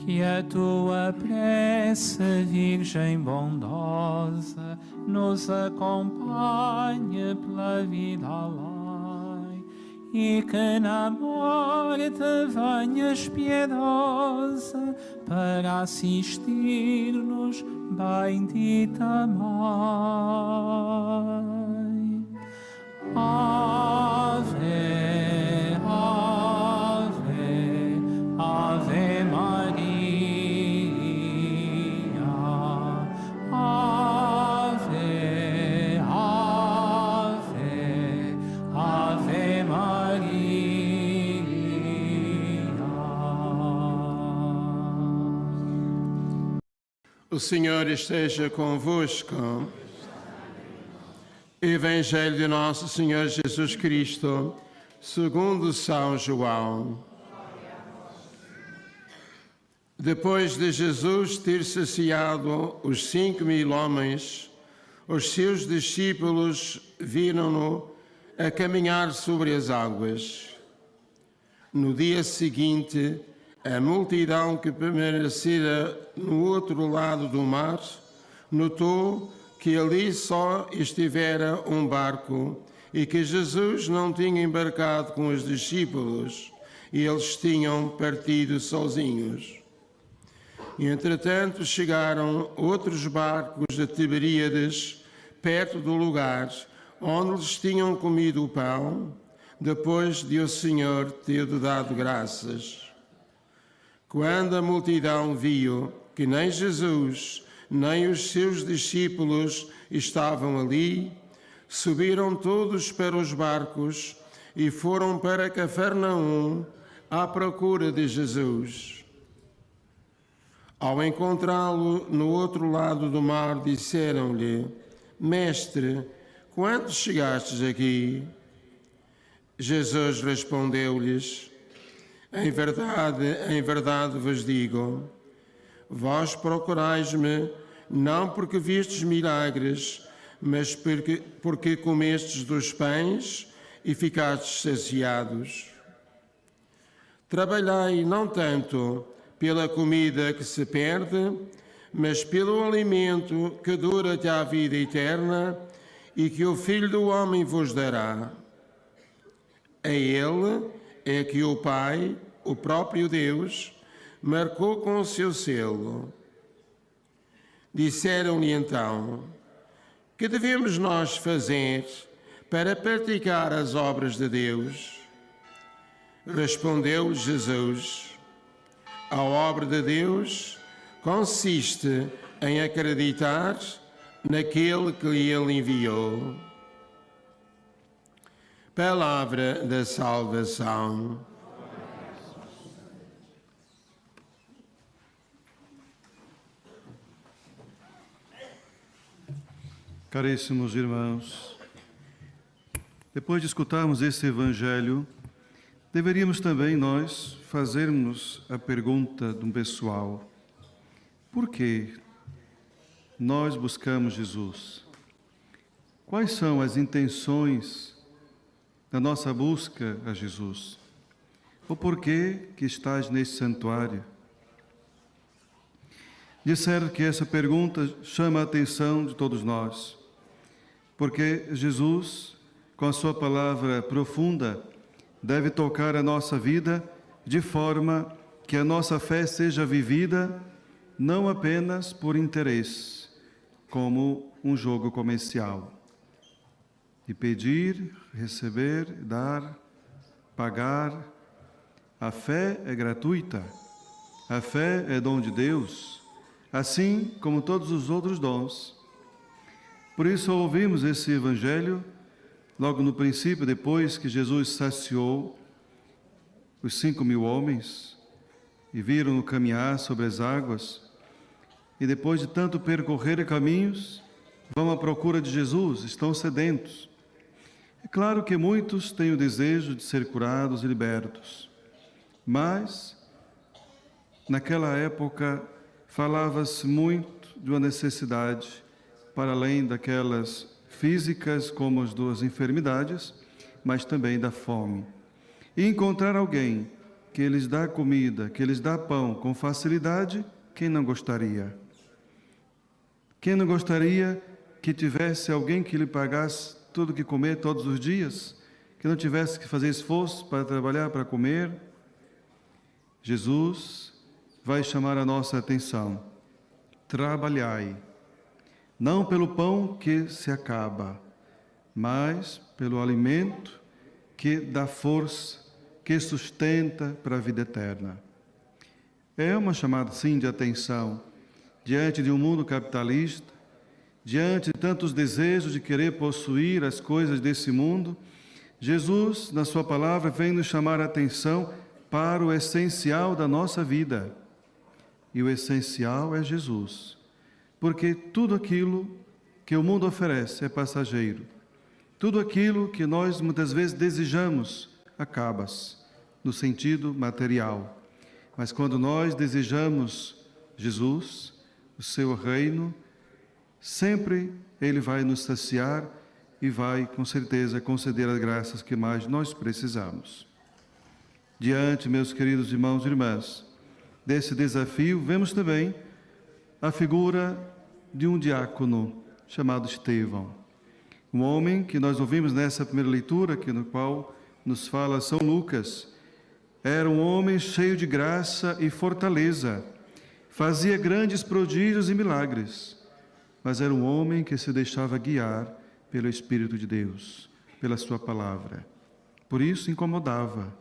Que a tua prece, Virgem bondosa, nos acompanhe pela vida além, e que na morte venhas piedosa para assistir-nos, bendita Mãe. Ave, Ave, Ave Maria. Ave, Ave, Ave Maria. O Senhor esteja convosco. Evangelho de Nosso Senhor Jesus Cristo, segundo São João. Depois de Jesus ter saciado os 5.000 homens, os seus discípulos viram-no a caminhar sobre as águas. No dia seguinte, a multidão que permanecera no outro lado do mar notou que ali só estivera um barco e que Jesus não tinha embarcado com os discípulos e eles tinham partido sozinhos. Entretanto, chegaram outros barcos de Tiberíades, perto do lugar onde eles tinham comido o pão, depois de o Senhor ter dado graças. Quando a multidão viu que nem Jesus nem os seus discípulos estavam ali, subiram todos para os barcos e foram para Cafarnaum à procura de Jesus. Ao encontrá-lo no outro lado do mar, disseram-lhe: Mestre, quando chegastes aqui? Jesus respondeu-lhes: em verdade vos digo, vós procurais-me não porque vistes milagres, mas porque comestes dos pães e ficastes saciados. Trabalhai não tanto pela comida que se perde, mas pelo alimento que dura até à vida eterna e que o Filho do Homem vos dará. A ele é que o Pai, o próprio Deus, marcou com o seu selo. Disseram-lhe então: que devemos nós fazer para praticar as obras de Deus? Respondeu Jesus: a obra de Deus consiste em acreditar naquele que Ele enviou. Palavra da salvação. Caríssimos irmãos, depois de escutarmos esse Evangelho, deveríamos também nós fazermos a pergunta de um pessoal: por que nós buscamos Jesus? Quais são as intenções da nossa busca a Jesus? O porquê que estás neste santuário? Disseram que essa pergunta chama a atenção de todos nós, porque Jesus, com a sua palavra profunda, deve tocar a nossa vida de forma que a nossa fé seja vivida não apenas por interesse, como um jogo comercial. De pedir, receber, dar, pagar. A fé é gratuita, a fé é dom de Deus, assim como todos os outros dons. Por isso ouvimos esse Evangelho logo no princípio, depois que Jesus saciou os 5.000 homens e viram-no caminhar sobre as águas, e depois de tanto percorrer caminhos, vão à procura de Jesus, estão sedentos. É claro que muitos têm o desejo de ser curados e libertos, mas naquela época falava-se muito de uma necessidade, para além daquelas físicas como as duas enfermidades, mas também da fome. E encontrar alguém que lhes dá comida, que lhes dá pão com facilidade, quem não gostaria? Quem não gostaria que tivesse alguém que lhe pagasse tudo que comer todos os dias? Que não tivesse que fazer esforço para trabalhar, para comer? Jesus vai chamar a nossa atenção. Trabalhai, não pelo pão que se acaba, mas pelo alimento que dá força, que sustenta para a vida eterna. É uma chamada, sim, de atenção, diante de um mundo capitalista, diante de tantos desejos de querer possuir as coisas desse mundo. Jesus, na sua palavra, vem nos chamar a atenção para o essencial da nossa vida. E o essencial é Jesus, porque tudo aquilo que o mundo oferece é passageiro. Tudo aquilo que nós muitas vezes desejamos acaba-se, no sentido material. Mas quando nós desejamos Jesus, o seu reino, sempre Ele vai nos saciar e vai, com certeza, conceder as graças que mais nós precisamos. Diante, meus queridos irmãos e irmãs, desse desafio, vemos também a figura de um diácono chamado Estevão. Um homem que nós ouvimos nessa primeira leitura, no qual nos fala São Lucas. Era um homem cheio de graça e fortaleza, fazia grandes prodígios e milagres, mas era um homem que se deixava guiar pelo Espírito de Deus, pela sua palavra. Por isso incomodava,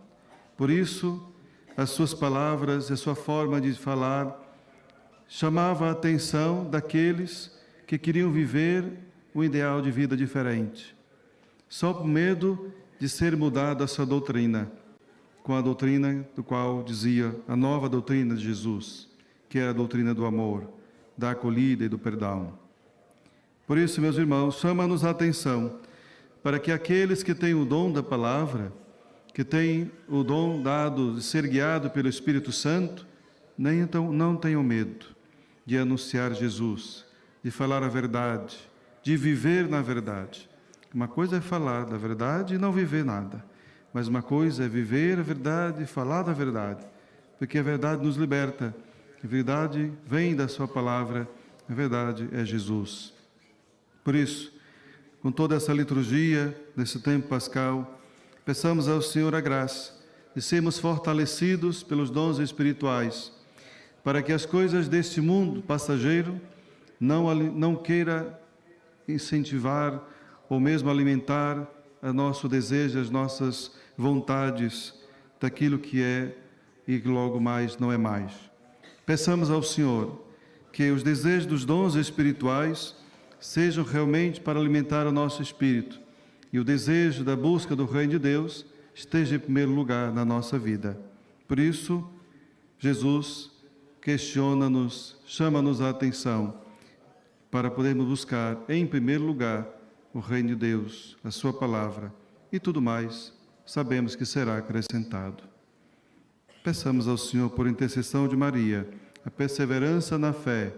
por isso as suas palavras e a sua forma de falar chamava a atenção daqueles que queriam viver um ideal de vida diferente, só por medo de ser mudado a sua doutrina, com a doutrina do qual dizia a nova doutrina de Jesus, que é a doutrina do amor, da acolhida e do perdão. Por isso, meus irmãos, chama-nos a atenção para que aqueles que têm o dom da palavra, que têm o dom dado de ser guiado pelo Espírito Santo, não tenham medo de anunciar Jesus, de falar a verdade, de viver na verdade. Uma coisa é falar da verdade e não viver nada, mas uma coisa é viver a verdade e falar da verdade, porque a verdade nos liberta, a verdade vem da sua palavra, a verdade é Jesus. Por isso, com toda essa liturgia desse tempo pascal, peçamos ao Senhor a graça de sermos fortalecidos pelos dons espirituais, para que as coisas deste mundo passageiro não queira incentivar ou mesmo alimentar o nosso desejo, as nossas vontades daquilo que é e que logo mais não é mais. Peçamos ao Senhor que os desejos dos dons espirituais sejam realmente para alimentar o nosso espírito e o desejo da busca do Reino de Deus esteja em primeiro lugar na nossa vida. Por isso, Jesus questiona-nos, chama-nos a atenção para podermos buscar em primeiro lugar o Reino de Deus, a sua palavra, e tudo mais sabemos que será acrescentado. Peçamos ao Senhor, por intercessão de Maria, a perseverança na fé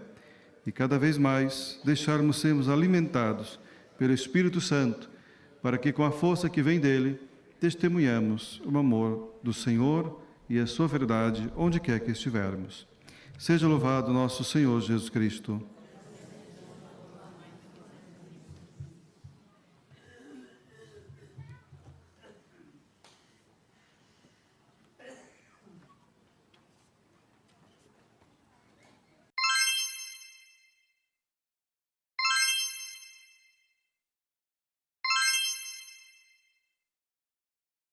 e cada vez mais deixarmos sermos alimentados pelo Espírito Santo, para que com a força que vem dele, testemunhamos o amor do Senhor e a sua verdade onde quer que estivermos. Seja louvado nosso Senhor Jesus Cristo.